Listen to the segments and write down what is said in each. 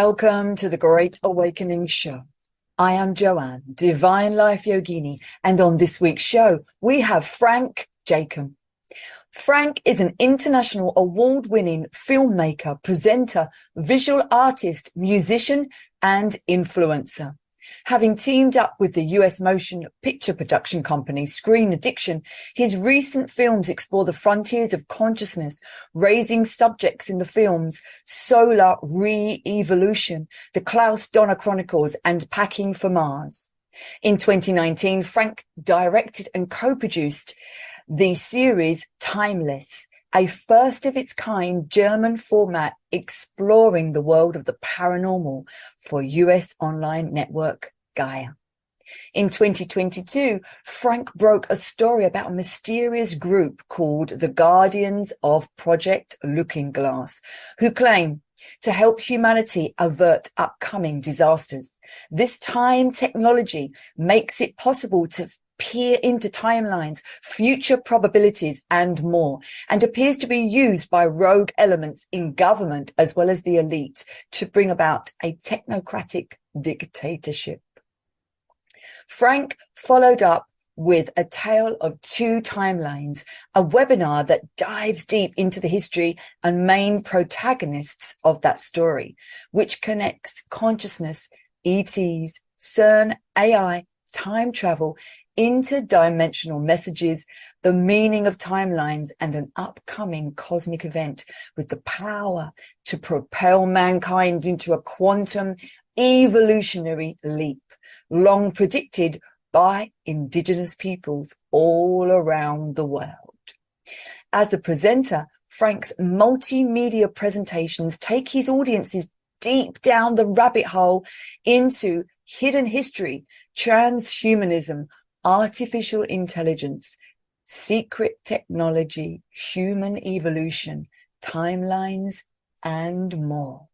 Welcome to the Great Awakening Show. I am Joanne, Divine Life Yogini, and on this week's show, we have Frank Jacob. Frank is an international award-winning filmmaker, presenter, visual artist, musician, and influencer. Having teamed up with the US motion picture production company Screen Addiction, his recent films explore the frontiers of consciousness, raising subjects in the films Solar Re-Evolution, The Klaus Donner Chronicles, and Packing for Mars. In 2019, Frank directed and co-produced the series Timeless, a first-of-its-kind German format exploring the world of the paranormal for US online network Gaia. In 2022, Frank broke a story about a mysterious group called the Guardians of Project Looking Glass, who claim to help humanity avert upcoming disasters. This time technology makes it possible to peer into timelines, future probabilities, and more, and appears to be used by rogue elements in government as well as the elite to bring about a technocratic dictatorship. Frank followed up with A Tale of Two Timelines, a webinar that dives deep into the history and main protagonists of that story, which connects consciousness, ETs, CERN, AI, time travel, interdimensional messages, the meaning of timelines, and an upcoming cosmic event with the power to propel mankind into a quantum evolutionary leap, long predicted by indigenous peoples all around the world. As a presenter, Frank's multimedia presentations take his audiences deep down the rabbit hole into hidden history, transhumanism, artificial intelligence, secret technology, human evolution, timelines, and more.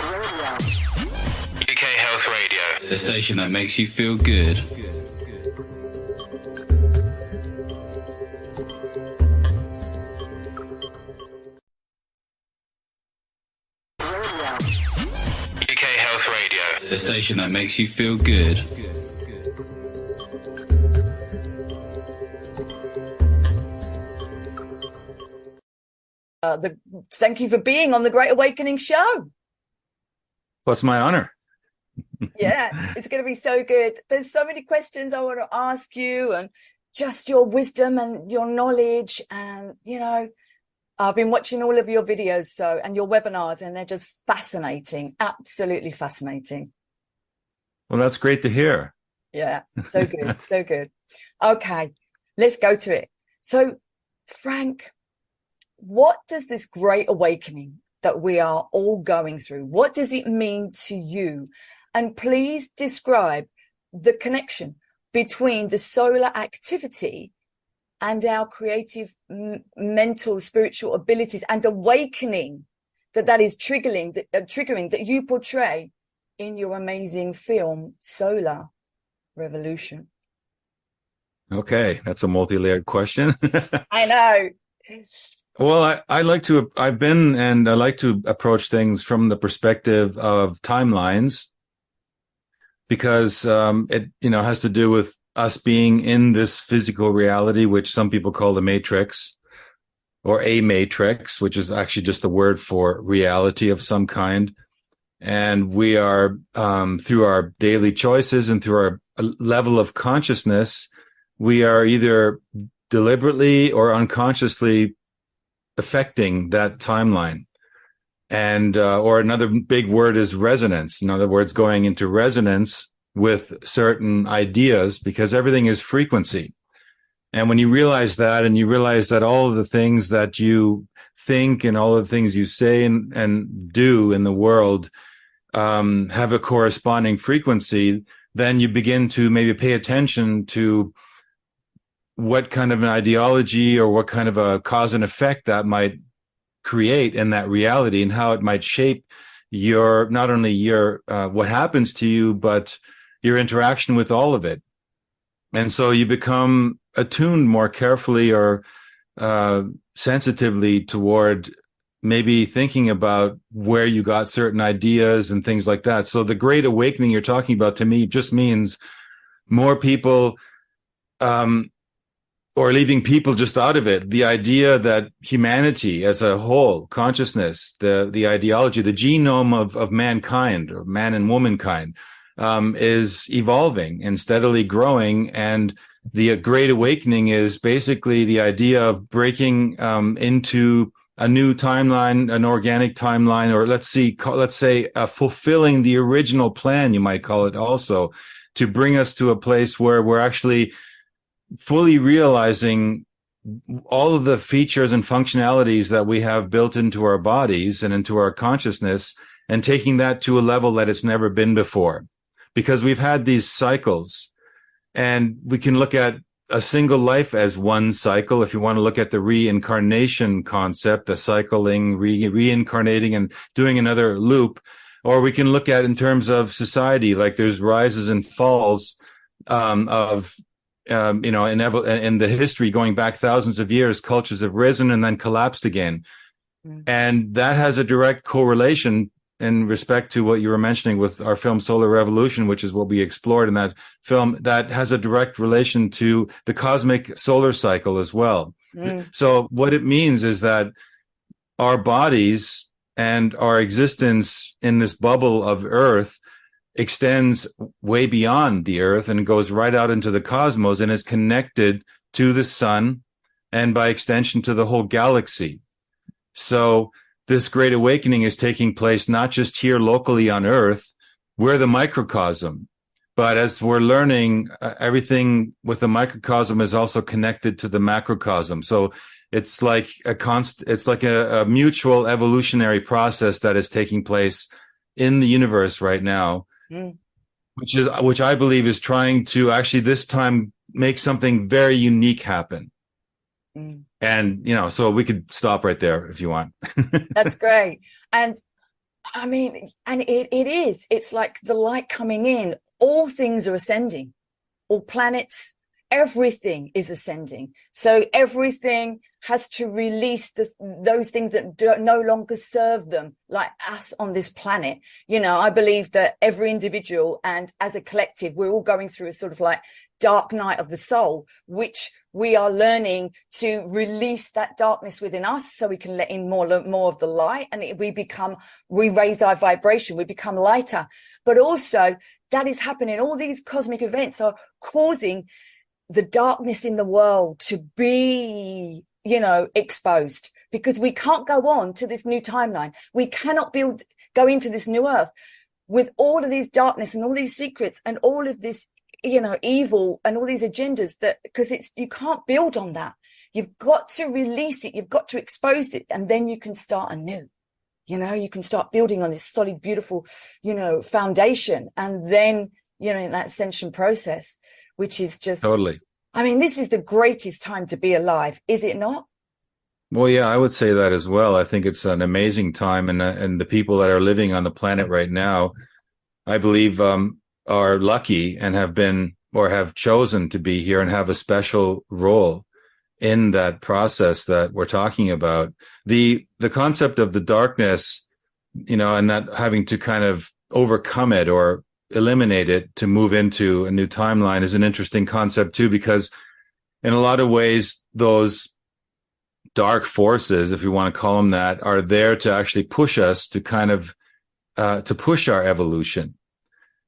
UK Health Radio, the station that makes you feel good. UK Health Radio, the station that makes you feel good. Thank you for being on the Great Awakening Show. Well, it's my honor. Yeah, it's going to be so good. There's so many questions I want to ask you, and just your wisdom and your knowledge. And, you know, I've been watching all of your videos and your webinars, and they're just fascinating. Absolutely fascinating. Well, that's great to hear. Yeah, so good. So good. Okay, let's go to it. So, Frank, what does this great awakening that we are all going through, what does it mean to you? And please describe the connection between the solar activity and our creative, mental, spiritual abilities and awakening that is triggering that you portray in your amazing film, Solar Revolution. Okay, that's a multi-layered question. I know. Well, I like to approach things from the perspective of timelines, because it has to do with us being in this physical reality, which some people call the matrix, or a matrix, which is actually just a word for reality of some kind. And we are, through our daily choices and through our level of consciousness, we are either deliberately or unconsciously affecting that timeline. And or another big word is resonance. In other words, going into resonance with certain ideas, because everything is frequency. And when you realize that, and you realize that all of the things that you think and all of the things you say and do in the world have a corresponding frequency, then you begin to maybe pay attention to what kind of an ideology or what kind of a cause and effect that might create in that reality, and how it might shape your, not only your, what happens to you, but your interaction with all of it. And so you become attuned more carefully or sensitively toward maybe thinking about where you got certain ideas and things like that. So the Great Awakening you're talking about, to me, just means more people, or leaving people just out of it. The idea that humanity as a whole, consciousness, the ideology, the genome of mankind, or man and womankind, is evolving and steadily growing. And the Great Awakening is basically the idea of breaking into a new timeline, an organic timeline, or let's say fulfilling the original plan, you might call it, also, to bring us to a place where we're actually fully realizing all of the features and functionalities that we have built into our bodies and into our consciousness, and taking that to a level that it's never been before. Because we've had these cycles, and we can look at a single life as one cycle. If you want to look at the reincarnation concept, the cycling, reincarnating and doing another loop, or we can look at in terms of society, like there's rises and falls in the history going back thousands of years. Cultures have risen and then collapsed again. And that has a direct correlation in respect to what you were mentioning with our film Solar Revolution, which is what we explored in that film. That has a direct relation to the cosmic solar cycle as well. So what it means is that our bodies and our existence in this bubble of Earth extends way beyond the Earth and goes right out into the cosmos, and is connected to the sun, and by extension to the whole galaxy. So this Great Awakening is taking place not just here locally on Earth. We're the microcosm, but as we're learning, everything with the microcosm is also connected to the macrocosm. So it's like a mutual evolutionary process that is taking place in the universe right now, which I believe is trying to actually this time make something very unique happen. And, so we could stop right there if you want. That's great. And I mean, and it's like the light coming in, all things are ascending, all planets, everything is ascending. So everything has to release those things that no longer serve them, like us on this planet. I believe that every individual and as a collective, we're all going through a sort of like dark night of the soul, which we are learning to release that darkness within us so we can let in more of the light, and we raise our vibration, we become lighter. But also that is happening. All these cosmic events are causing the darkness in the world to be, exposed, because we can't go on to this new timeline. We cannot go into this new earth with all of these darkness and all these secrets and all of this, evil and all these agendas, because you can't build on that. You've got to release it. You've got to expose it. And then you can start anew. You can start building on this solid, beautiful, foundation. And then, in that ascension process, which is just totally. I mean, this is the greatest time to be alive, is it not? Well, yeah, I would say that as well. I think it's an amazing time, and the people that are living on the planet right now, I believe, are lucky and have been or have chosen to be here and have a special role in that process that we're talking about. The concept of the darkness, and that having to kind of overcome it or eliminate it to move into a new timeline is an interesting concept too, because in a lot of ways, those dark forces, if you want to call them that, are there to actually push us to kind of to push our evolution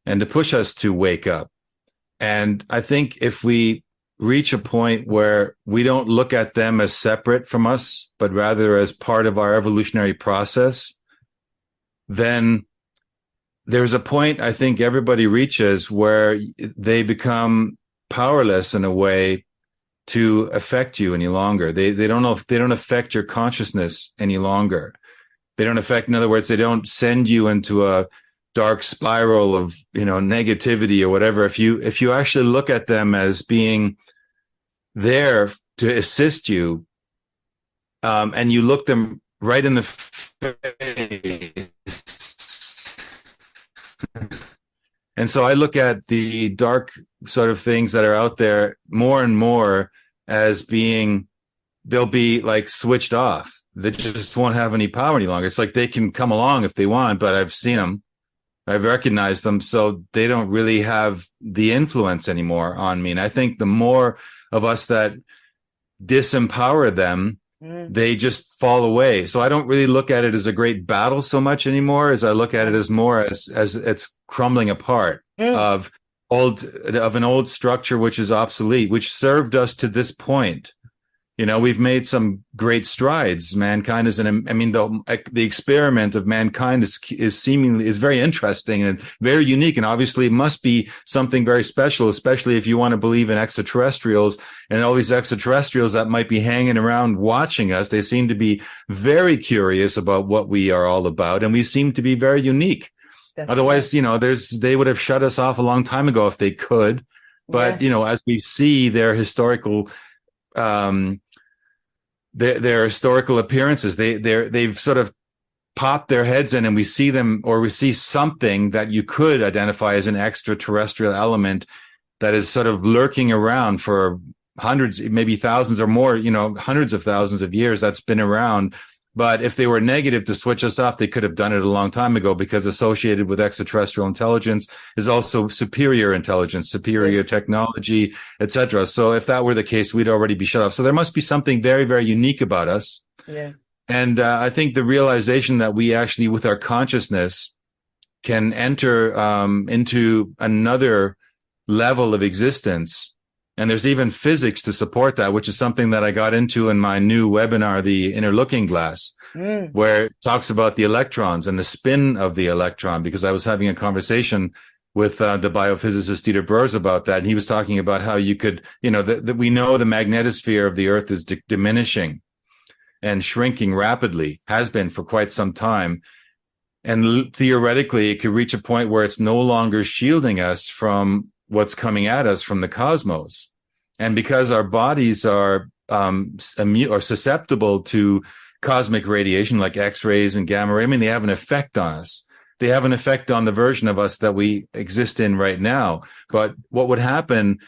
and to push us to wake up. And I think if we reach a point where we don't look at them as separate from us, but rather as part of our evolutionary process, then there's a point I think everybody reaches where they become powerless in a way to affect you any longer. They don't affect your consciousness any longer. They don't affect, in other words, they don't send you into a dark spiral of, negativity or whatever. If you actually look at them as being there to assist you, and you look them right in the face. And so I look at the dark sort of things that are out there more and more as being, they'll be like switched off. they just won't have any power any longer. It's like they can come along if they want, but I've seen them. I've recognized them, so they don't really have the influence anymore on me. And I think the more of us that disempower them, they just fall away. So I don't really look at it as a great battle so much anymore, as I look at it as more as it's crumbling apart of an old structure which is obsolete, which served us to this point. You know, we've made some great strides. Mankind is the experiment of mankind is very interesting and very unique. And obviously it must be something very special, especially if you want to believe in extraterrestrials and all these extraterrestrials that might be hanging around watching us. They seem to be very curious about what we are all about. And we seem to be very unique. Otherwise, they would have shut us off a long time ago if they could. But, as we see their historical, their historical appearances, they've sort of popped their heads in, and we see them, or we see something that you could identify as an extraterrestrial element that is sort of lurking around for hundreds, maybe thousands or more, hundreds of thousands of years. That's been around. But if they were negative to switch us off, they could have done it a long time ago, because associated with extraterrestrial intelligence is also superior intelligence, superior technology, etc. So if that were the case, we'd already be shut off. So there must be something very, very unique about us. Yes. And I think the realization that we actually, with our consciousness, can enter into another level of existence. And there's even physics to support that, which is something that I got into in my new webinar, The Inner Looking Glass, where it talks about the electrons and the spin of the electron, because I was having a conversation with the biophysicist Dieter Brers about that. And he was talking about how you could, that we know the magnetosphere of the Earth is diminishing and shrinking rapidly, has been for quite some time. And theoretically, it could reach a point where it's no longer shielding us from what's coming at us from the cosmos. And because our bodies are susceptible to cosmic radiation like X-rays and gamma ray, they have an effect on us. They have an effect on the version of us that we exist in right now. But what would happen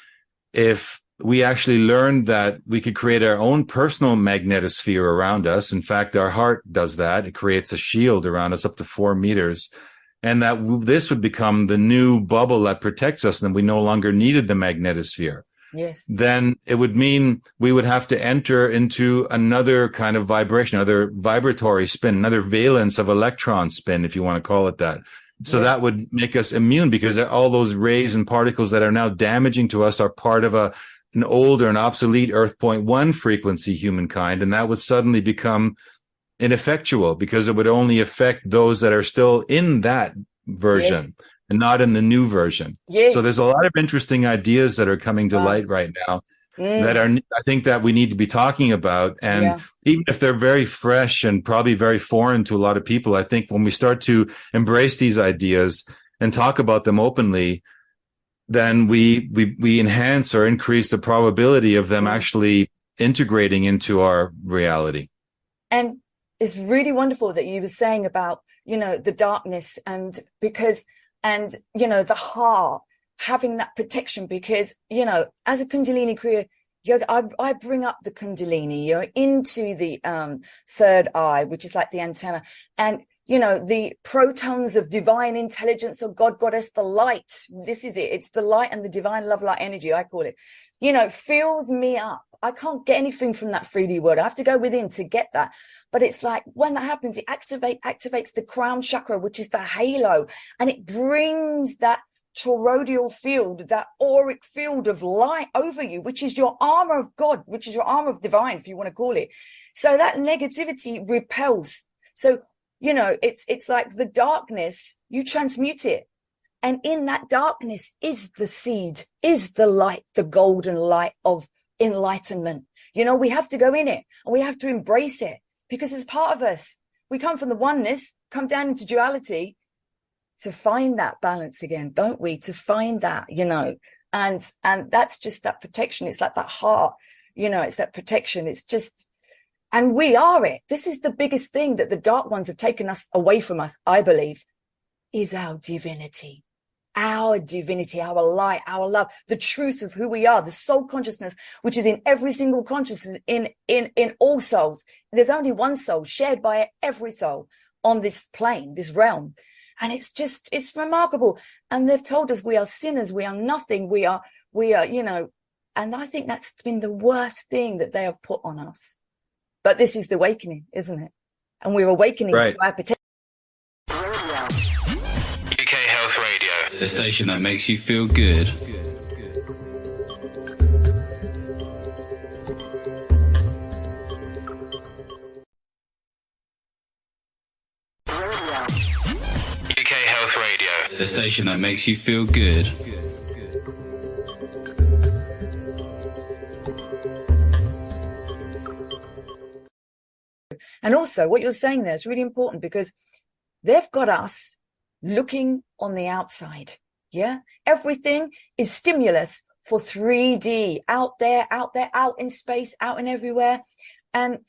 if we actually learned that we could create our own personal magnetosphere around us? In fact, our heart does that. It creates a shield around us up to 4 meters. And that this would become the new bubble that protects us, and we no longer needed the magnetosphere. Yes. Then it would mean we would have to enter into another kind of vibration, another vibratory spin, another valence of electron spin, if you want to call it that. So that would make us immune, because all those rays and particles that are now damaging to us are part of an old or an obsolete Earth point 1 frequency humankind. And that would suddenly become ineffectual, because it would only affect those that are still in that version and not in the new version. Yes. So there's a lot of interesting ideas that are coming to light right now that I think that we need to be talking about. And even if they're very fresh and probably very foreign to a lot of people, I think when we start to embrace these ideas and talk about them openly, then we enhance or increase the probability of them actually integrating into our reality. And it's really wonderful that you were saying about, the darkness, and because, the heart having that protection, because, as a Kundalini Kriya yoga, I bring up the Kundalini, into the third eye, which is like the antenna, and, the protons of divine intelligence of God, Goddess, the light. This is it. It's the light and the divine love light energy, I call it, fills me up. I can't get anything from that 3D world. I have to go within to get that. But it's like when that happens, it activates the crown chakra, which is the halo, and it brings that toroidal field, that auric field of light over you, which is your armor of God, which is your armor of divine, if you want to call it. So that negativity repels. So, it's like the darkness, you transmute it. And in that darkness is the seed, is the light, the golden light of enlightenment. We have to go in it, and we have to embrace it, because it's part of us. We come from the oneness, come down into duality to find that balance again, don't we? To find that, and that's just that protection. It's like that heart, it's that protection. It's just, and we are it. This is the biggest thing that the dark ones have taken us away from us, I believe, is our divinity. our divinity, our light, our love, the truth of who we are, the soul consciousness, which is in every single consciousness, in all souls. There's only one soul shared by every soul on this plane, this realm. And it's remarkable. And they've told us we are sinners. We are nothing. We are, and I think that's been the worst thing that they have put on us. But this is the awakening, isn't it? And we're awakening to our potential. UK Health Radio, the station that makes you feel good. UK Health Radio, the station that makes you feel good. And also what you're saying there is really important, because they've got us looking on the outside. Yeah. Everything is stimulus for 3D out there, out in space, out and everywhere. And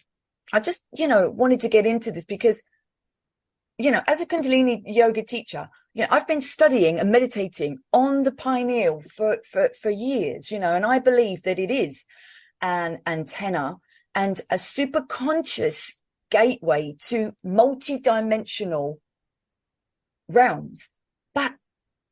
I just, wanted to get into this because, as a Kundalini yoga teacher, I've been studying and meditating on the pineal for years, and I believe that it is an antenna and a superconscious gateway to multidimensional realms. But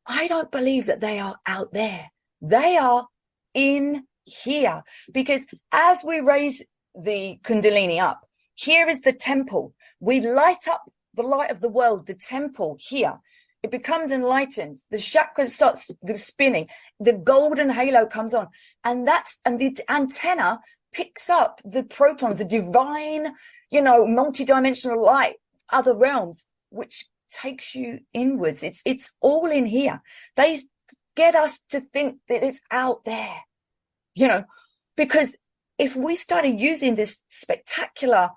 I don't believe that they are out there. They are in here, because as we raise the Kundalini up, here is the temple. We light up the light of the world, the temple here. It becomes enlightened. The chakra starts spinning. The golden halo comes on, and the antenna picks up the protons, the divine, multidimensional light, other realms, which takes you inwards. It's all in here. They get us to think that it's out there, because if we started using this spectacular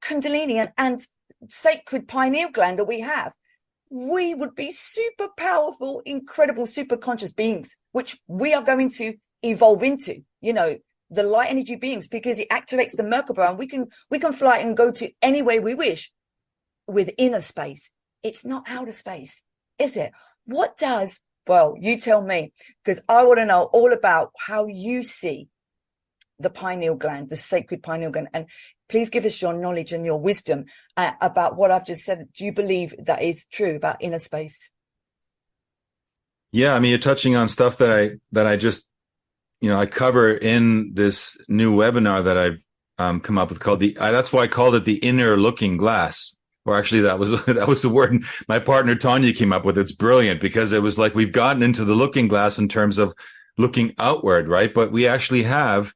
Kundalini and sacred pineal gland that we have, we would be super powerful, incredible, super conscious beings, which we are going to evolve into, the light energy beings, because it activates the Merkaba, and we can fly and go to anywhere we wish with inner space. It's not outer space, is it? Well, you tell me, because I want to know all about how you see the pineal gland, the sacred pineal gland. And please give us your knowledge and your wisdom about what I've just said. Do you believe that is true about inner space? Yeah, I mean, you're touching on stuff that I just, I cover in this new webinar that I've come up with called that's why I called it the inner looking glass. Or actually, that was the word my partner Tanya came up with. It's brilliant, because it was like we've gotten into the looking glass in terms of looking outward, right? But we actually have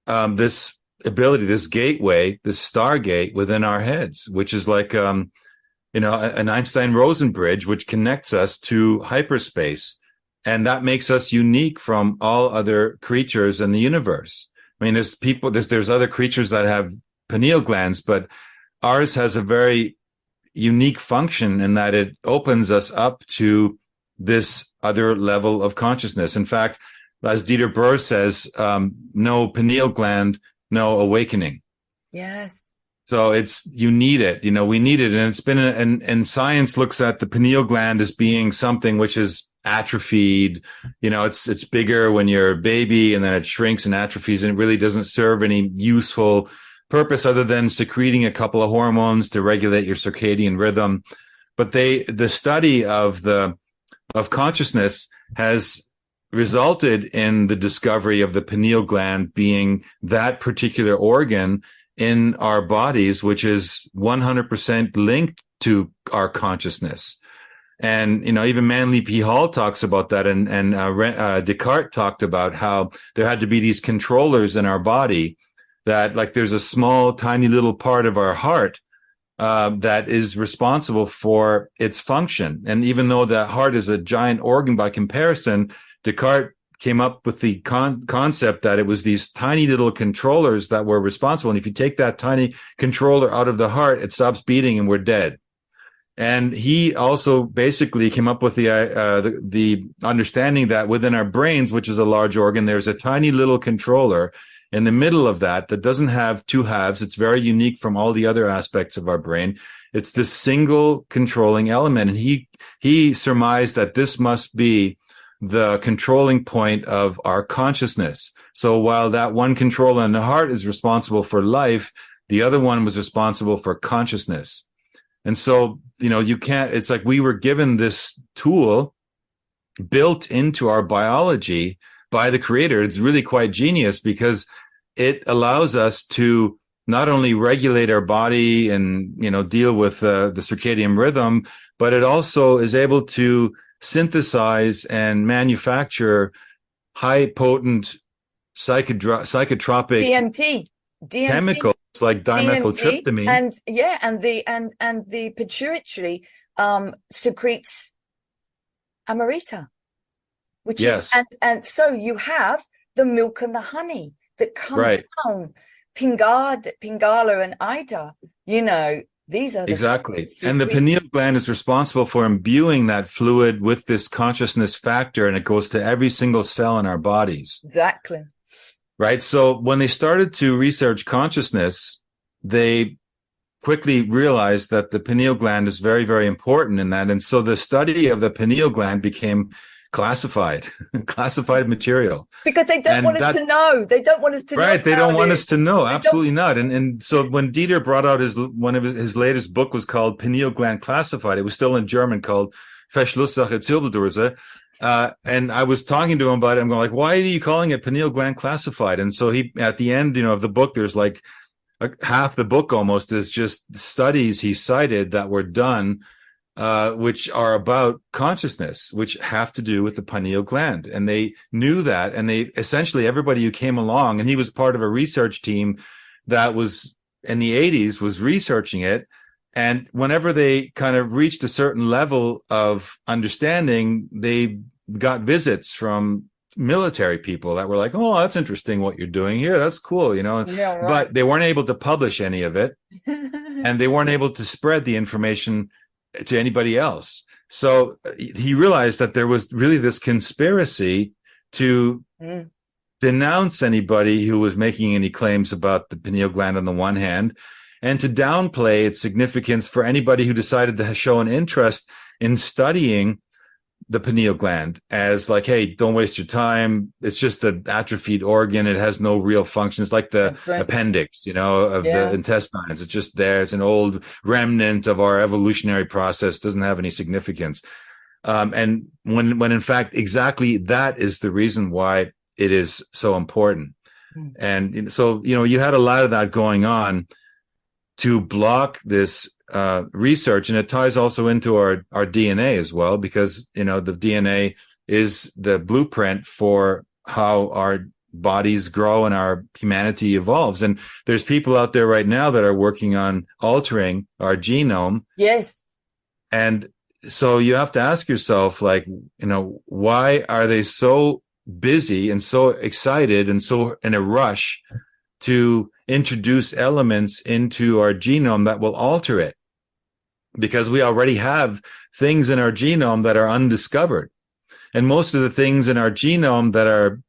this ability, this gateway, this stargate within our heads, which is like an Einstein-Rosen bridge, which connects us to hyperspace. And that makes us unique from all other creatures in the universe. I mean, there's other creatures that have pineal glands, but ours has a very unique function in that it opens us up to this other level of consciousness. In fact, as Dieter Burr says, no pineal gland, no awakening. Yes. So you need it, we need it. And it's been, and science looks at the pineal gland as being something which is atrophied. It's bigger when you're a baby, and then it shrinks and atrophies, and it really doesn't serve any useful purpose other than secreting a couple of hormones to regulate your circadian rhythm. But the study of consciousness has resulted in the discovery of the pineal gland being that particular organ in our bodies, which is 100% linked to our consciousness. And, even Manly P. Hall talks about that. And Descartes talked about how there had to be these controllers in our body, that like there's a small, tiny little part of our heart that is responsible for its function. And even though the heart is a giant organ by comparison, Descartes came up with the concept that it was these tiny little controllers that were responsible. And if you take that tiny controller out of the heart, it stops beating and we're dead. And he also basically came up with the understanding that within our brains, which is a large organ, there's a tiny little controller. in the middle of that doesn't have two halves. It's very unique from all the other aspects of our brain. It's this single controlling element. And he surmised that this must be the controlling point of our consciousness. So while that one control in the heart is responsible for life, the other one was responsible for consciousness. And so, it's like we were given this tool built into our biology by the creator. It's really quite genius because it allows us to not only regulate our body and, deal with the circadian rhythm, but it also is able to synthesize and manufacture high potent psychotropic DMT chemicals like dimethyltryptamine. And the pituitary secretes amarita, which is and so you have the milk and the honey that come down, Pingala and Ida. These are exactly. And the pineal gland is responsible for imbuing that fluid with this consciousness factor, and it goes to every single cell in our bodies. Exactly. Right. So when they started to research consciousness, they quickly realized that the pineal gland is very, very important in that. And so the study of the pineal gland became classified material. Because they don't want us to know. They don't want us to know. Right. They don't want us to know. Absolutely not. And so when Dieter brought out his latest book was called Pineal Gland Classified. It was still in German called Verschlusssache Zirbeldrüse. And I was talking to him about it. I'm going like, why are you calling it Pineal Gland Classified? And so he, at the end, of the book, there's like half the book almost is just studies he cited that were done, which are about consciousness, which have to do with the pineal gland. And they knew that. And they essentially, everybody who came along, and he was part of a research team that was in the 80s was researching it. And whenever they kind of reached a certain level of understanding, they got visits from military people that were like, oh, that's interesting what you're doing here. That's cool, Yeah, right. But they weren't able to publish any of it. And they weren't able to spread the information to anybody else. So he realized that there was really this conspiracy to denounce anybody who was making any claims about the pineal gland on the one hand, and to downplay its significance for anybody who decided to show an interest in studying the pineal gland as like, hey, don't waste your time. It's just an atrophied organ. It has no real function. It's like the appendix, of the intestines. It's just there. It's an old remnant of our evolutionary process. Doesn't have any significance. And when in fact, exactly that is the reason why it is so important. And so, you had a lot of that going on to block this research, and it ties also into our DNA as well, because the DNA is the blueprint for how our bodies grow and our humanity evolves. And there's people out there right now that are working on altering our genome. Yes. And so you have to ask yourself, like, why are they so busy and so excited and so in a rush to introduce elements into our genome that will alter it? Because we already have things in our genome that are undiscovered. And most of the things in our genome that are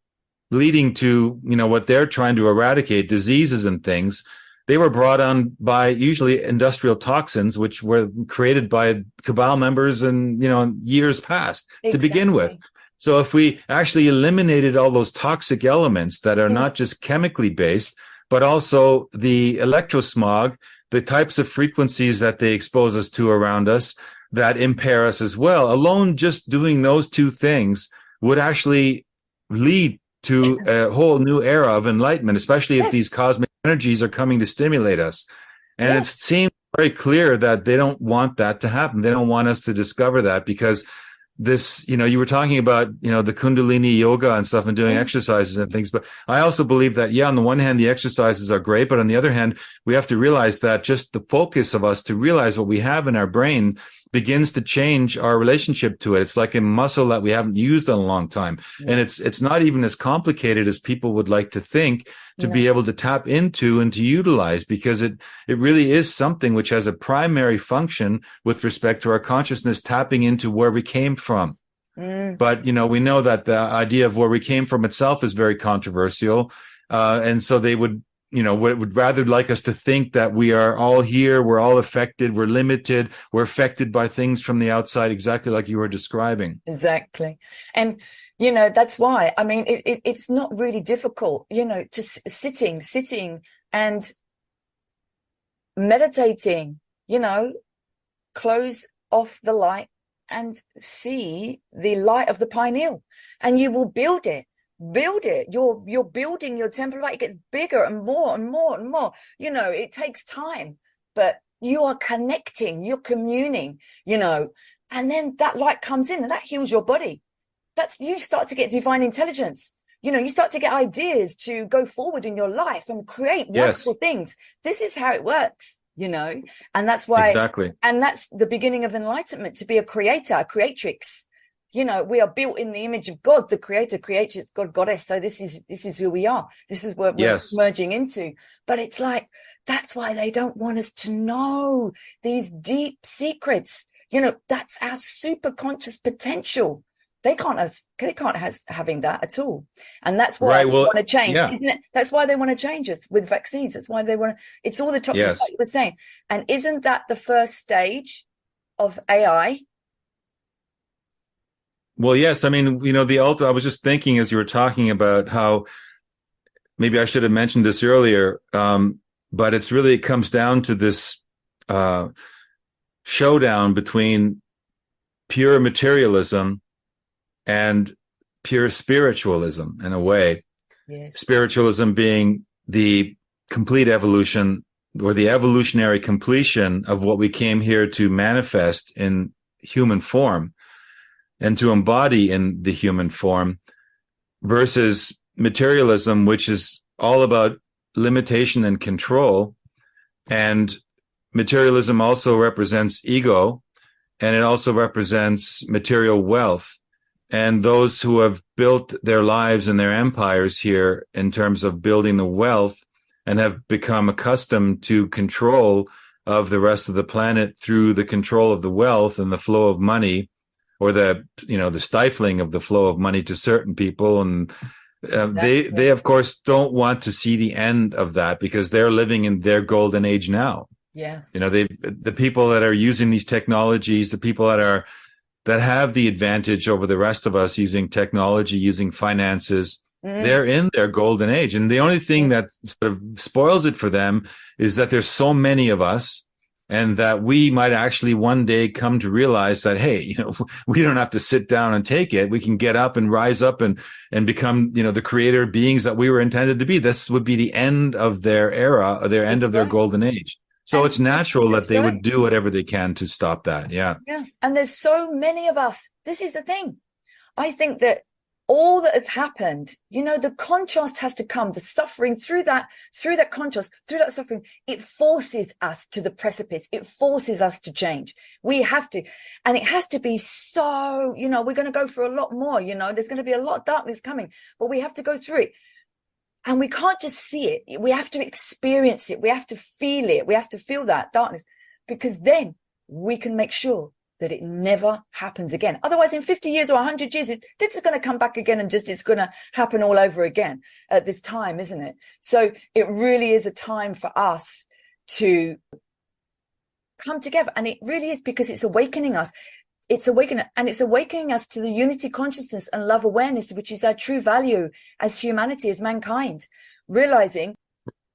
leading to, what they're trying to eradicate, diseases and things, they were brought on by usually industrial toxins, which were created by cabal members in, years past to begin with. So if we actually eliminated all those toxic elements that are not just chemically based, but also the electrosmog, the types of frequencies that they expose us to around us that impair us as well. Alone, just doing those two things would actually lead to a whole new era of enlightenment, especially if these cosmic energies are coming to stimulate us. And it seems very clear that they don't want that to happen. They don't want us to discover that, because this, you were talking about, the Kundalini yoga and stuff and doing exercises and things. But I also believe that, on the one hand, the exercises are great, but on the other hand, we have to realize that just the focus of us to realize what we have in our brain begins to change our relationship to it. It's like a muscle that we haven't used in a long time. And it's not even as complicated as people would like to think to be able to tap into and to utilize, because it really is something which has a primary function with respect to our consciousness tapping into where we came from. But, we know that the idea of where we came from itself is very controversial. And so they would rather like us to think that we are all here, we're all affected, we're limited, we're affected by things from the outside, exactly like you were describing. Exactly. And, that's why, I mean, it's not really difficult, to sitting and meditating, close off the light and see the light of the pineal, and you will build it. You're building your temple light. It gets bigger and more and more and more. It takes time, but you are connecting, you're communing, and then that light comes in and that heals your body. You start to get divine intelligence. You start to get ideas to go forward in your life and create wonderful things. This is how it works, and that's why, exactly. And that's the beginning of enlightenment, to be a creator, a creatrix. We are built in the image of God, the creator, creatrix, God, goddess. So this is who we are. This is what we're merging into. But it's like, that's why they don't want us to know these deep secrets. That's our superconscious potential. They can't having that at all. And that's why they want to change, isn't it? That's why they want to change us with vaccines. That's why they want to, it's all the toxic, like you were saying. And isn't that the first stage of AI? Well, yes. I mean, I was just thinking as you were talking about how maybe I should have mentioned this earlier, but it comes down to this showdown between pure materialism and pure spiritualism, in a way. Yes. Spiritualism being the complete evolution, or the evolutionary completion of what we came here to manifest in human form and to embody in the human form, versus materialism, which is all about limitation and control. And materialism also represents ego, and it also represents material wealth. And those who have built their lives and their empires here in terms of building the wealth and have become accustomed to control of the rest of the planet through the control of the wealth and the flow of money, or the stifling of the flow of money to certain people. And they of course don't want to see the end of that, because they're living in their golden age now. Yes. The people that are using these technologies, the people that have the advantage over the rest of us using technology, using finances, they're in their golden age. And the only thing that sort of spoils it for them is that there's so many of us, and that we might actually one day come to realize that, hey, we don't have to sit down and take it. We can get up and rise up and become, the creator beings that we were intended to be. This would be the end of their era, or their end of their golden age. So it's natural that they would do whatever they can to stop that. Yeah. Yeah. And there's so many of us. This is the thing. I think that all that has happened, the contrast has to come, the suffering through that contrast, through that suffering, it forces us to the precipice. It forces us to change. We have to. And it has to be so, we're going to go through a lot more, there's going to be a lot of darkness coming, but we have to go through it. And we can't just see it. We have to experience it. We have to feel it. We have to feel that darkness, because then we can make sure that it never happens again. Otherwise, in 50 years or 100 years, it's just going to come back again, and it's going to happen all over again at this time, isn't it? So it really is a time for us to come together. And it really is, because it's awakening us. It's awakening us to the unity consciousness and love awareness, which is our true value as humanity, as mankind, realizing.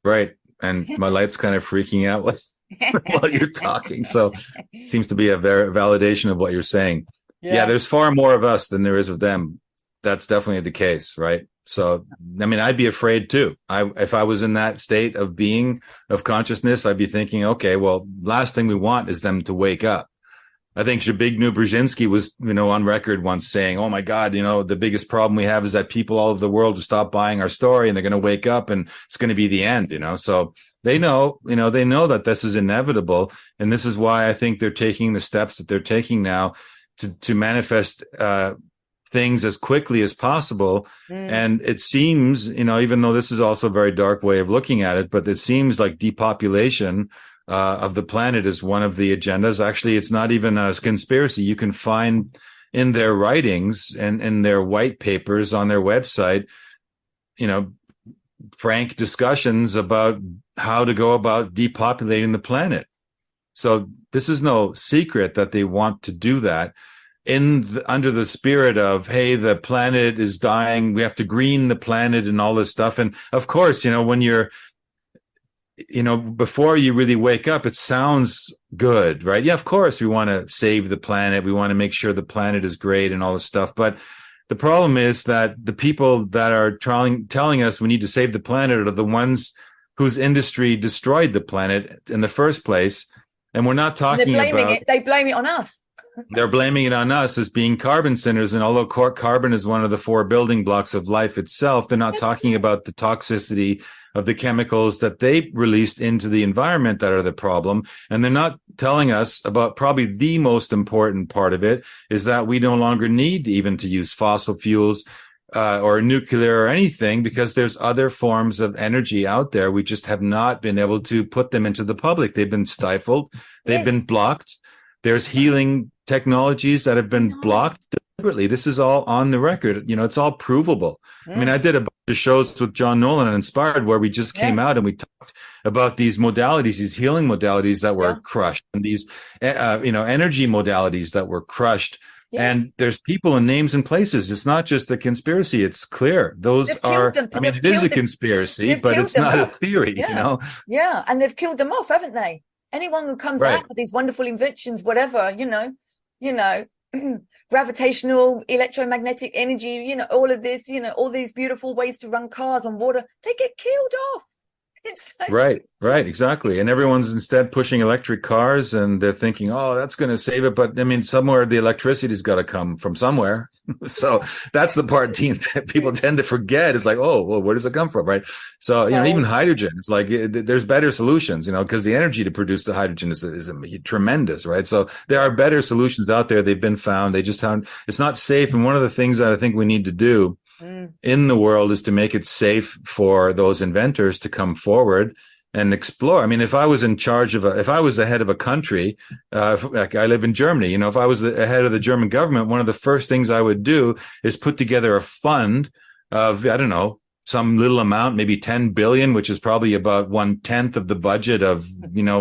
Right. And my light's kind of freaking out while you're talking. So it seems to be a validation of what you're saying. Yeah, there's far more of us than there is of them. That's definitely the case, right? So, I mean, I'd be afraid too. If I was in that state of being, of consciousness, I'd be thinking, okay, well, last thing we want is them to wake up. I think Zbigniew Brzezinski was, on record once saying, oh my God, the biggest problem we have is that people all over the world will stop buying our story, and they're going to wake up and it's going to be the end, So they know that this is inevitable. And this is why I think they're taking the steps that they're taking now to manifest, things as quickly as possible. And it seems, even though this is also a very dark way of looking at it, but it seems like depopulation of the planet is one of the agendas. Actually, it's not even a conspiracy. You can find in their writings and in their white papers on their website, frank discussions about how to go about depopulating the planet. So this is no secret that they want to do that under the spirit of, hey, the planet is dying. We have to green the planet and all this stuff. And of course, when you're, before you really wake up, it sounds good, right? Yeah, of course, we want to save the planet. We want to make sure the planet is great and all this stuff. But the problem is that the people that are telling us we need to save the planet are the ones whose industry destroyed the planet in the first place. And we're not talking about it. They blame it on us. They're blaming it on us as being carbon sinners. And although carbon is one of the 4 building blocks of life itself, they're not talking about the toxicity of the chemicals that they released into the environment that are the problem. And they're not telling us about probably the most important part of it is that we no longer need even to use fossil fuels or nuclear or anything, because there's other forms of energy out there. We just have not been able to put them into the public. They've been stifled. They've been blocked. There's healing technologies that have been blocked deliberately. This is all on the record. It's all provable. I mean, I did a bunch of shows with John Nolan and Inspired where we just came out and we talked about these modalities, these healing modalities that were crushed, and these, energy modalities that were crushed. Yes. And there's people and names and places. It's not just a conspiracy. It's clear. Those are, it is a conspiracy, but it's not a theory, Yeah. And they've killed them off, haven't they? Anyone who comes out with these wonderful inventions, whatever, gravitational, electromagnetic energy, all of this, all these beautiful ways to run cars on water, they get killed off. It's like, right, exactly. And everyone's instead pushing electric cars, and they're thinking, oh, that's going to save it. But I mean, somewhere the electricity's got to come from somewhere. So that's the part that people tend to forget. It's like, oh, well, where does it come from? Right. So, even hydrogen, it's like, there's better solutions, because the energy to produce the hydrogen is tremendous. Right. So there are better solutions out there. They've been found. They just found it's not safe. And one of the things that I think we need to do in the world is to make it safe for those inventors to come forward and explore. I mean, if I was in charge of if I was the head of a country, like I live in Germany, if I was the head of the German government, one of the first things I would do is put together a fund of, I don't know, some little amount, maybe 10 billion, which is probably about 1/10 of the budget of,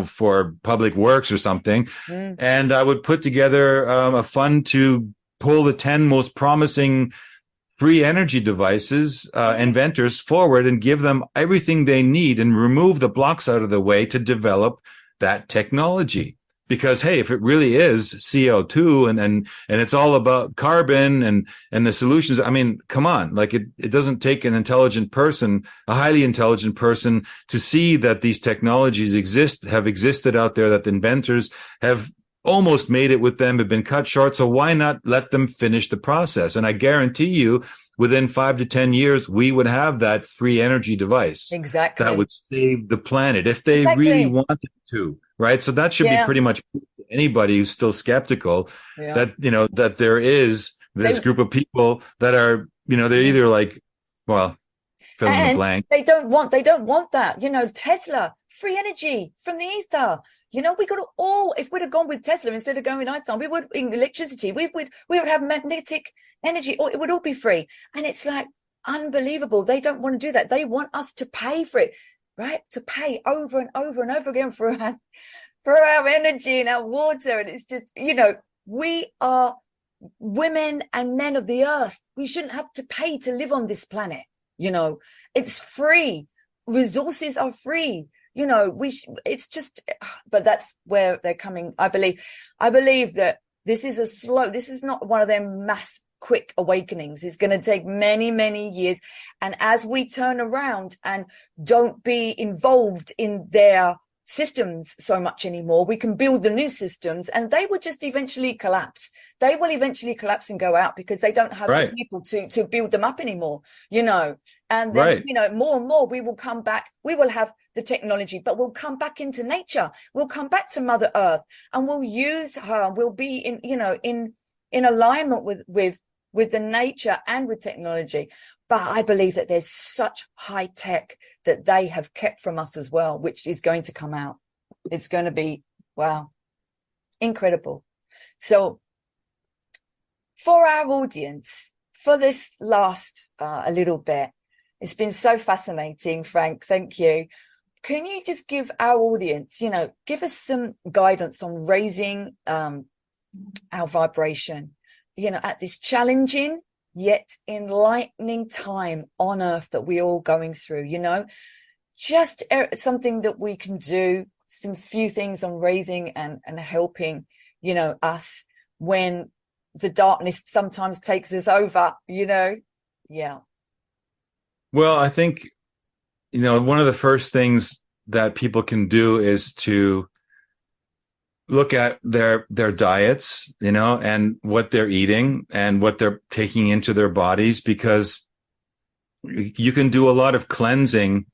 for public works or something. And I would put together a fund to pull the 10 most promising free energy devices, inventors forward and give them everything they need and remove the blocks out of the way to develop that technology. Because, hey, if it really is CO2 and it's all about carbon and the solutions, I mean, come on, like it doesn't take an intelligent person, a highly intelligent person, to see that these technologies have existed out there, that the inventors have almost made it with them, have been cut short. So why not let them finish the process? And I guarantee you, within 5 to 10 years, we would have that free energy device. Exactly. That would save the planet if they really wanted to. Right. So that should be pretty much anybody who's still skeptical that, that there is this group of people that are, they're either like, well, fill in the blank. They don't want that. Tesla, free energy from the ether. We got to if we'd have gone with Tesla instead of going with Einstein, we would, in electricity, we would have magnetic energy, or it would all be free. And it's like unbelievable. They don't want to do that. They want us to pay for it, right? To pay over and over and over again for our energy and our water. And it's just, we are women and men of the earth. We shouldn't have to pay to live on this planet. It's free. Resources are free. It's just, but that's where they're coming. I believe that this is not one of them mass quick awakenings. It's going to take many, many years. And as we turn around and don't be involved in their systems so much anymore, we can build the new systems, and they will just eventually collapse. They will eventually collapse and go out because they don't have the people to build them up anymore, and then, more and more we will come back. We will have the technology, but we'll come back into nature. We'll come back to Mother Earth, and we'll use her. We'll be in alignment with the nature and with technology. But I believe that there's such high tech that they have kept from us as well, which is going to come out. It's going to be, wow, incredible. So for our audience, for this last a little bit, It's been so fascinating, Frank. Thank you. Can you just give our audience, give us some guidance on raising our vibration, at this challenging yet enlightening time on earth that we're all going through, just something that we can do, some few things on raising and helping, us when the darkness sometimes takes us over, Yeah. Well, I think, one of the first things that people can do is to look at their diets, and what they're eating and what they're taking into their bodies, because you can do a lot of cleansing.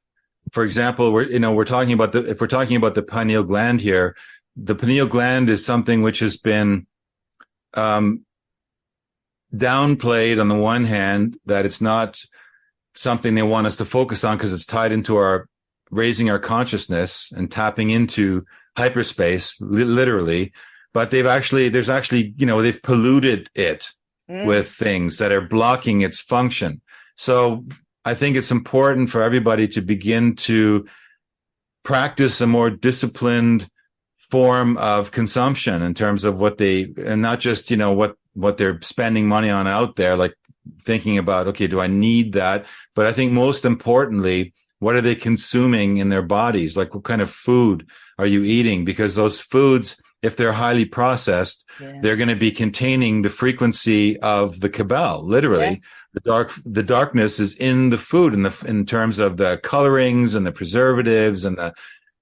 For example, we're talking about if we're talking about the pineal gland here, the pineal gland is something which has been downplayed on the one hand, that it's not something they want us to focus on because it's tied into our raising our consciousness and tapping into hyperspace, literally. But they've polluted it with things that are blocking its function. So I think it's important for everybody to begin to practice a more disciplined form of consumption in terms of and not just, what they're spending money on out there, like thinking about, okay, do I need that? But I think most importantly, what are they consuming in their bodies? Like, what kind of food are you eating? Because those foods, if they're highly processed, they're going to be containing the frequency of the cabal, literally. Yes. The darkness is in the food, in terms of the colorings and the preservatives and the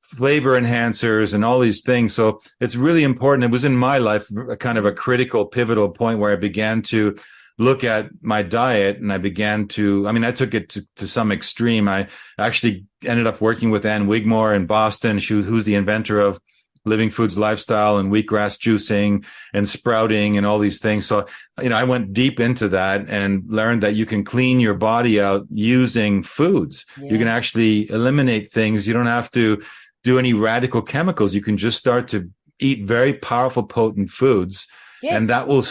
flavor enhancers and all these things. So it's really important. It was in my life a kind of a critical, pivotal point where I began to look at my diet, and I began to, I took it to some extreme. I actually ended up working with Ann Wigmore in Boston, who's the inventor of Living Foods Lifestyle and wheatgrass juicing and sprouting and all these things. So, I went deep into that and learned that you can clean your body out using foods. Yeah. You can actually eliminate things. You don't have to do any radical chemicals. You can just start to eat very powerful, potent foods. Yes. And that will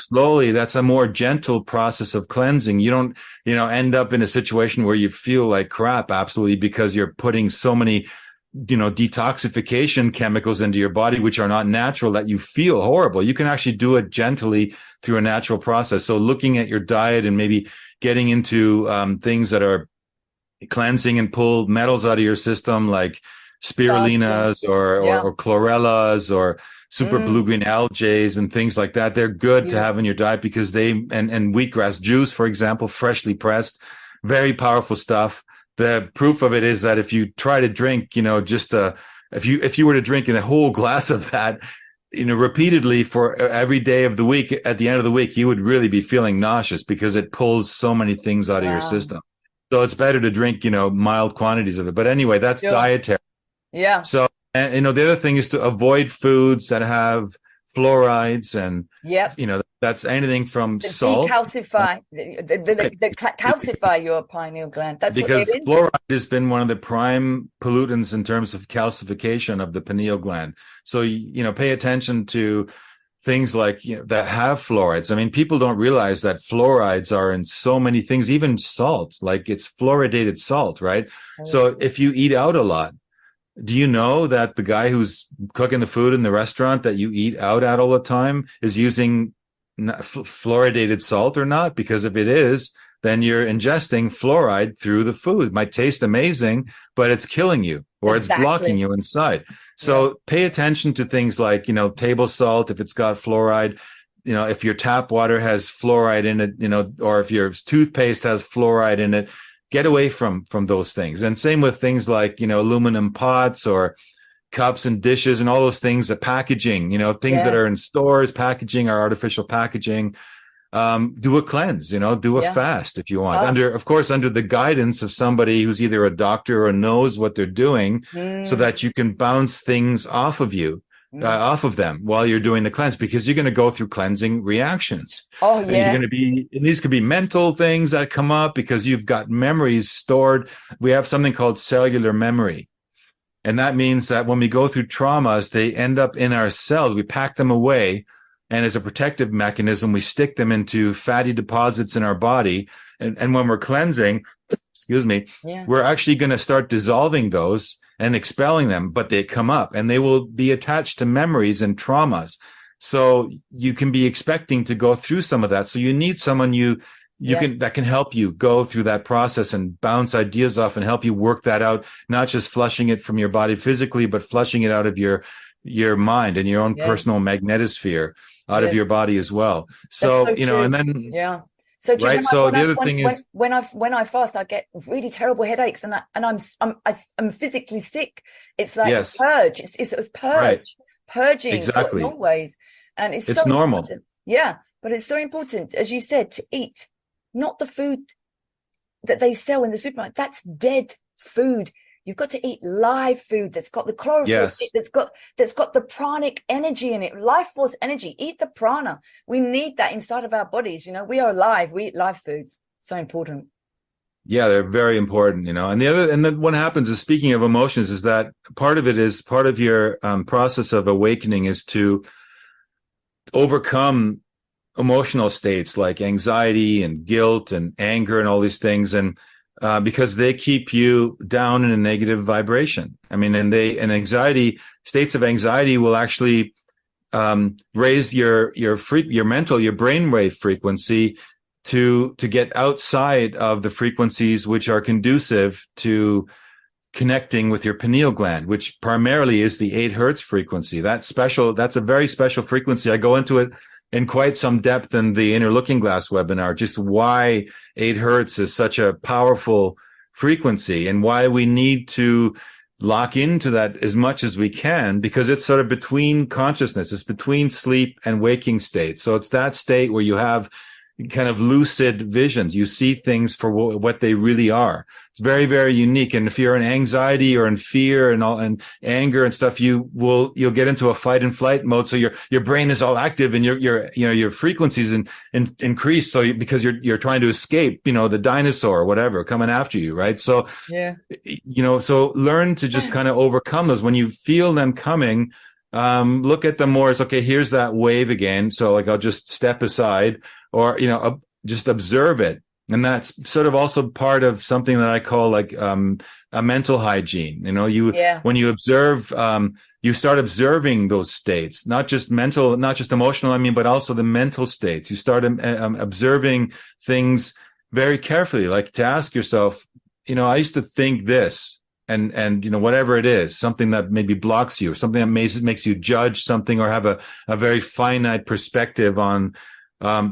that's a more gentle process of cleansing. You don't, end up in a situation where you feel like crap, absolutely, because you're putting so many, detoxification chemicals into your body, which are not natural, that you feel horrible. You can actually do it gently through a natural process. So looking at your diet and maybe getting into things that are cleansing and pull metals out of your system, like spirulinas or chlorellas or super blue-green algae and things like that. They're good to have in your diet because and wheatgrass juice, for example, freshly pressed, very powerful stuff. The proof of it is that if you try to drink, if you were to drink a whole glass of that, repeatedly for every day of the week, at the end of the week, you would really be feeling nauseous because it pulls so many things out of your system. So it's better to drink, mild quantities of it. But anyway, that's dietary. Yeah. So, and, the other thing is to avoid foods that have fluorides and, that's anything from salt. Decalcify, calcify your pineal gland. That's because fluoride has been one of the prime pollutants in terms of calcification of the pineal gland. So, pay attention to things like, that have fluorides. People don't realize that fluorides are in so many things, even salt, like it's fluoridated salt, right? So if you eat out a lot, do you know that the guy who's cooking the food in the restaurant that you eat out at all the time is using fluoridated salt or not? Because if it is, then you're ingesting fluoride through the food. It might taste amazing, but it's killing you or it's blocking you inside. So pay attention to things like, table salt, if it's got fluoride, if your tap water has fluoride in it, or if your toothpaste has fluoride in it. Get away from those things. And same with things like, aluminum pots or cups and dishes and all those things, the packaging, things that are in stores, packaging or artificial packaging. Do a cleanse, do a fast if you want. Under the guidance of somebody who's either a doctor or knows what they're doing, so that you can bounce things off of you. Off of them while you're doing the cleanse, because you're going to go through cleansing reactions. Oh, yeah. And these could be mental things that come up because you've got memories stored. We have something called cellular memory. And that means that when we go through traumas, they end up in our cells. We pack them away. And as a protective mechanism, we stick them into fatty deposits in our body. And when we're cleansing, Yeah. we're actually going to start dissolving those and expelling them, but they come up and they will be attached to memories and traumas. So you can be expecting to go through some of that. So you need someone that can help you go through that process and bounce ideas off and help you work that out, not just flushing it from your body physically, but flushing it out of your mind and your own personal magnetosphere out of your body as well. So, you know, and then, So do right. So the other thing is when I fast, I get really terrible headaches and I'm physically sick. It's like a purge. It's purge, purging exactly in all ways. And it's so normal. Important. Yeah. But it's so important, as you said, to eat not the food that they sell in the supermarket. That's dead food. You've got to eat live food that's got the chlorophyll, that's got the pranic energy in it, life force energy. Eat the prana. We need that inside of our bodies. You know, we are alive. We eat live foods. So important. Yeah, they're very important, you know. And then what happens is, speaking of emotions, is that part of your process of awakening is to overcome emotional states like anxiety and guilt and anger and all these things. And because they keep you down in a negative vibration. I mean, and states of anxiety will actually raise your brainwave frequency to get outside of the frequencies which are conducive to connecting with your pineal gland, which primarily is the 8 hertz frequency. That's a very special frequency. I go into it in quite some depth in the Inner Looking Glass webinar, just why 8 hertz is such a powerful frequency and why we need to lock into that as much as we can, because it's sort of between consciousness. It's between sleep and waking state. So it's that state where you have kind of lucid visions. You see things for what they really are. It's very, very unique. And if you're in anxiety or in fear and anger and stuff, you'll get into a fight and flight mode. So your brain is all active and your frequencies increase. So because you're trying to escape, the dinosaur or whatever coming after you. Right. So, so learn to just kind of overcome those when you feel them coming. Look at them more as, okay, here's that wave again. So like, I'll just step aside or, just observe it. And that's sort of also part of something that I call like, a mental hygiene. When you observe, you start observing those states, not just emotional, but also the mental states. You start observing things very carefully, like to ask yourself, I used to think this. And whatever it is, something that maybe blocks you, or something that makes you judge something, or have a very finite perspective on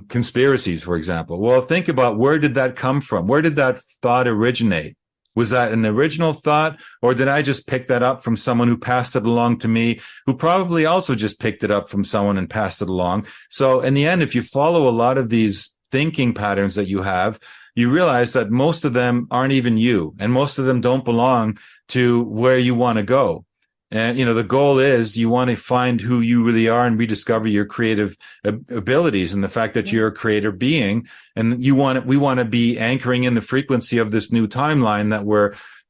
conspiracies, for example. Well, think about, where did that come from? Where did that thought originate? Was that an original thought, or did I just pick that up from someone who passed it along to me, who probably also just picked it up from someone and passed it along? So in the end, if you follow a lot of these thinking patterns that you have, you realize that most of them aren't even you, and most of them don't belong to where you want to go. And, the goal is you want to find who you really are and rediscover your creative abilities and the fact that you're a creator being. And we want to be anchoring in the frequency of this new timeline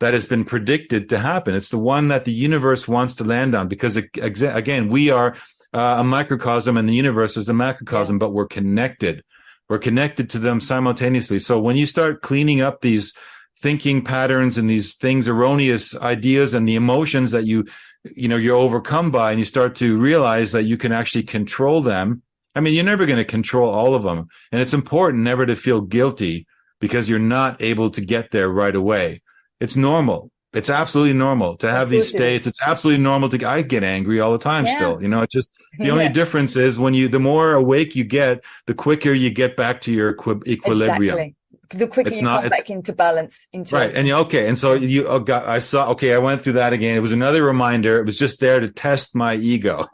that has been predicted to happen. It's the one that the universe wants to land on, because again, we are a microcosm and the universe is a macrocosm, but we're connected. We're connected to them simultaneously. So when you start cleaning up these thinking patterns and these erroneous ideas and the emotions that you're overcome by, and you start to realize that you can actually control them. I mean, you're never going to control all of them. And it's important never to feel guilty because you're not able to get there right away. It's normal. It's absolutely normal to have these states. It's absolutely normal I get angry all the time still. It's just the only difference is the more awake you get, the quicker you get back to your equilibrium. Exactly. The quicker you come back into balance. Right. And and so I went through that again. It was another reminder. It was just there to test my ego,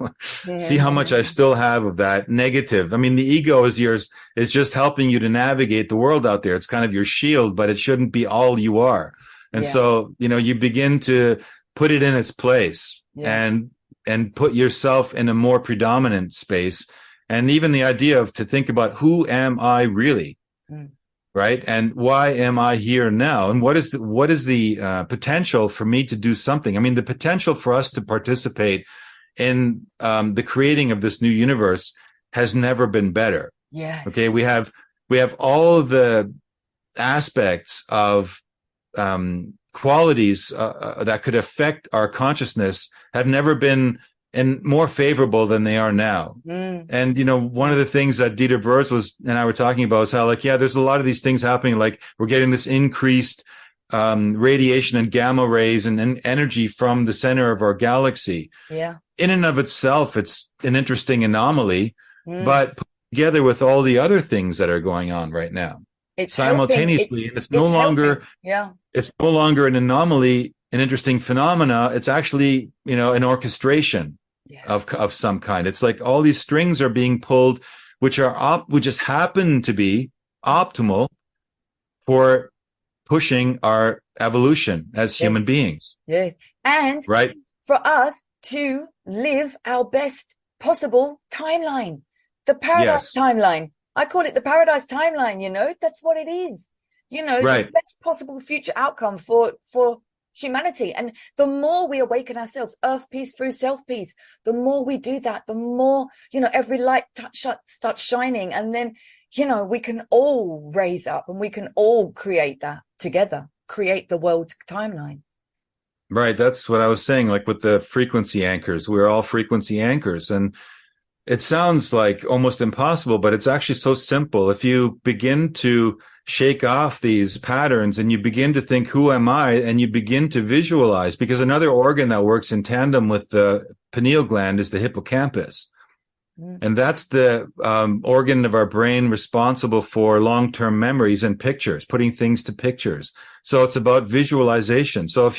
see how much I still have of that negative. I mean, the ego is just helping you to navigate the world out there. It's kind of your shield, but it shouldn't be all you are. And so, you begin to put it in its place and put yourself in a more predominant space. And even the idea to think about, who am I really? Right. And why am I here now? And what is the potential for me to do something? I mean, the potential for us to participate in the creating of this new universe has never been better. Yes. Okay. We have all the aspects of qualities that could affect our consciousness have never been and more favorable than they are now. And, one of the things that Dieter Burrs and I were talking about is how, like, yeah, there's a lot of these things happening. Like, we're getting this increased radiation and gamma rays and energy from the center of our galaxy. Yeah. In and of itself, it's an interesting anomaly, but put together with all the other things that are going on right now, it's simultaneously, and it's no longer, it's no longer an anomaly, an interesting phenomena. It's actually, an orchestration of some kind. It's like all these strings are being pulled, which just happen to be optimal for pushing our evolution as human beings. Yes. And for us to live our best possible timeline, the paradise timeline. I call it the paradise timeline, that's what it is. The best possible future outcome for humanity. And the more we awaken ourselves, earth peace through self peace, the more we do that, the more, every light starts shining. And then, we can all raise up and we can all create that together, create the world timeline. Right. That's what I was saying, like with the frequency anchors. We're all frequency anchors. And it sounds like almost impossible, but it's actually so simple. If you begin to shake off these patterns and you begin to think, who am I? And you begin to visualize, because another organ that works in tandem with the pineal gland is the hippocampus. And that's the organ of our brain responsible for long-term memories and pictures, putting things to pictures. So it's about visualization. So if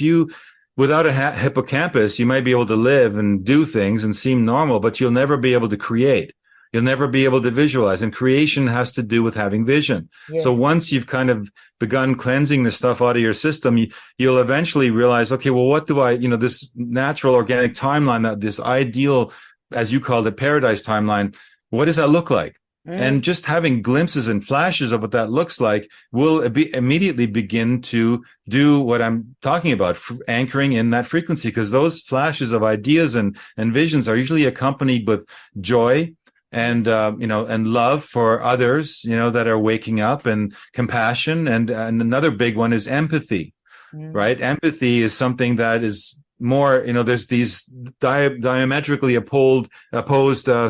without a hippocampus, you might be able to live and do things and seem normal, but you'll never be able to create. You'll never be able to visualize. And creation has to do with having vision. Yes. So once you've kind of begun cleansing this stuff out of your system, you'll eventually realize, okay, well, what do I, this natural organic timeline, this ideal, as you called it, paradise timeline, what does that look like? And just having glimpses and flashes of what that looks like will immediately begin to do what I'm talking about, anchoring in that frequency, because those flashes of ideas and visions are usually accompanied with joy and, and love for others, that are waking up, and compassion. And another big one is empathy, right? Empathy is something that is more, there's these diametrically opposed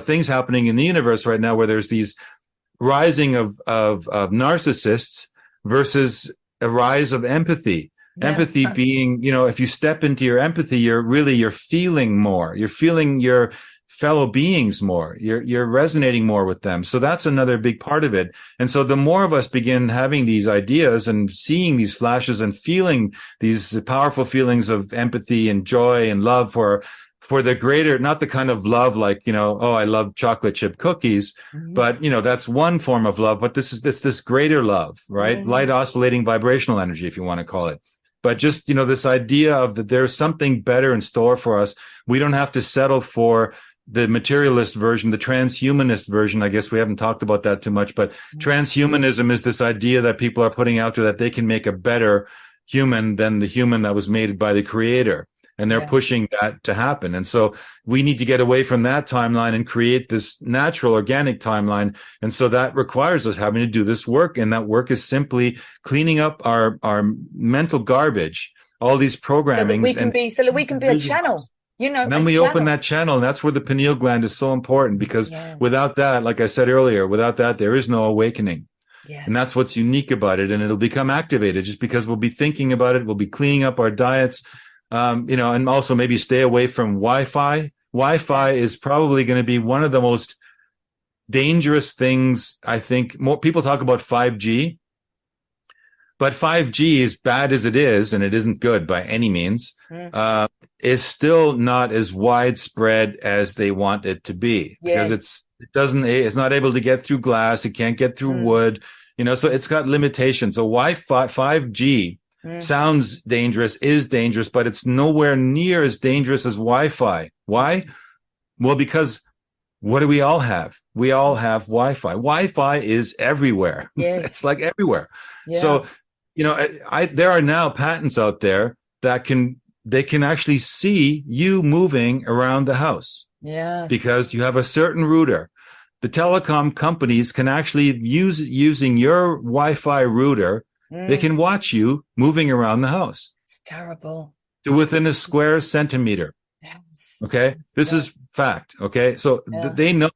things happening in the universe right now, where there's these rising of narcissists versus a rise of empathy. Empathy being, if you step into your empathy, you're feeling more. You're feeling your fellow beings more. You're resonating more with them. So that's another big part of it. And so the more of us begin having these ideas and seeing these flashes and feeling these powerful feelings of empathy and joy and love for the greater, not the kind of love like, oh, I love chocolate chip cookies, but that's one form of love. But this greater love, right? Light oscillating vibrational energy, if you want to call it. But just, this idea of that there's something better in store for us. We don't have to settle for the materialist version, the transhumanist version. I guess we haven't talked about that too much, but transhumanism is this idea that people are putting out there that they can make a better human than the human that was made by the creator. And they're pushing that to happen. And so we need to get away from that timeline and create this natural organic timeline. And so that requires us having to do this work. And that work is simply cleaning up our mental garbage, all these programming. So that we can be a channel. And then we open that channel, and that's where the pineal gland is so important, because without that, like I said earlier, without that, there is no awakening. Yes. And that's what's unique about it. And it'll become activated just because we'll be thinking about it. We'll be cleaning up our diets, and also maybe stay away from Wi-Fi. Wi-Fi is probably going to be one of the most dangerous things. I think more people talk about 5G, but 5G, as bad as it is, and it isn't good by any means, is still not as widespread as they want it to be, because it's not able to get through glass. It can't get through wood, so it's got limitations. So Wi-Fi, 5G sounds dangerous, is dangerous, but it's nowhere near as dangerous as Wi-Fi. Why? Well, because what do we all have? We all have Wi-Fi. Wi-Fi is everywhere. Yes. It's like everywhere. Yeah. So, there are now patents out there that they can actually see you moving around the house. Yes. Because you have a certain router. The telecom companies can actually using your Wi-Fi router They can watch you moving around the house It's terrible. to within a square centimeter. Yes. Okay. This is fact. Okay. So they know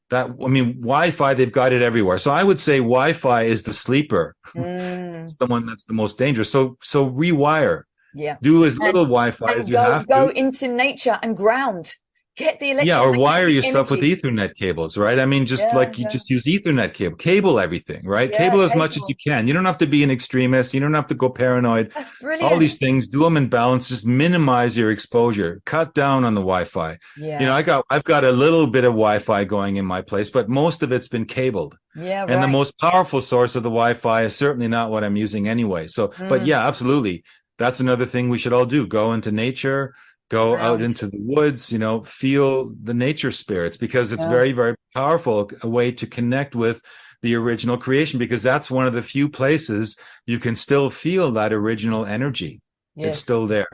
that, I mean, Wi-Fi, they've got it everywhere. So I would say Wi-Fi is the sleeper. It's the one that's the most dangerous. So rewire. Yeah. Do as little Wi-Fi as you have to. Go into nature and ground. Get the electromagnetic or wire your energy. stuff with Ethernet cables, right? I mean, just just use Ethernet cable everything, right? Cable as much as you can. You don't have to be an extremist. You don't have to go paranoid. That's brilliant. All these things, do them in balance. Just minimize your exposure. Cut down on the Wi-Fi. Yeah. You know, I've got a little bit of Wi-Fi going in my place, but most of it's been cabled. Yeah, and the most powerful source of the Wi-Fi is certainly not what I'm using anyway. So, but yeah, absolutely. That's another thing we should all do. Go into nature. Go out into the woods, you know, feel the nature spirits, because it's very, very powerful, a way to connect with the original creation, because that's one of the few places you can still feel that original energy. It's still there.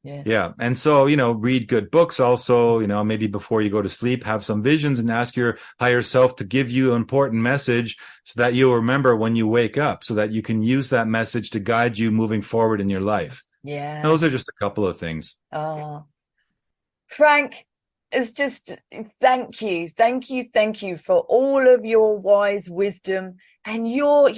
Yeah. And so, you know, read good books also, you know, maybe before you go to sleep, have some visions and ask your higher self to give you an important message so that you'll remember when you wake up, so that you can use that message to guide you moving forward in your life. Yeah. Those are just a couple of things. Oh, Frank, it's just thank you for all of your wise wisdom and your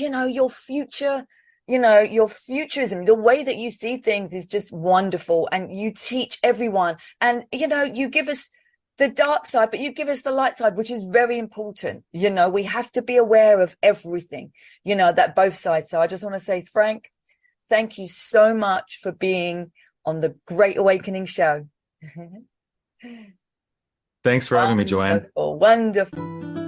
future, your futurism. The way that you see things is just wonderful, and you teach everyone, and you give us the dark side, but you give us the light side, which is very important. We have to be aware of everything, that both sides. So I just want to say, Frank, thank you so much for being on the Great Awakening Show. Thanks for having me, Joanne. Wonderful.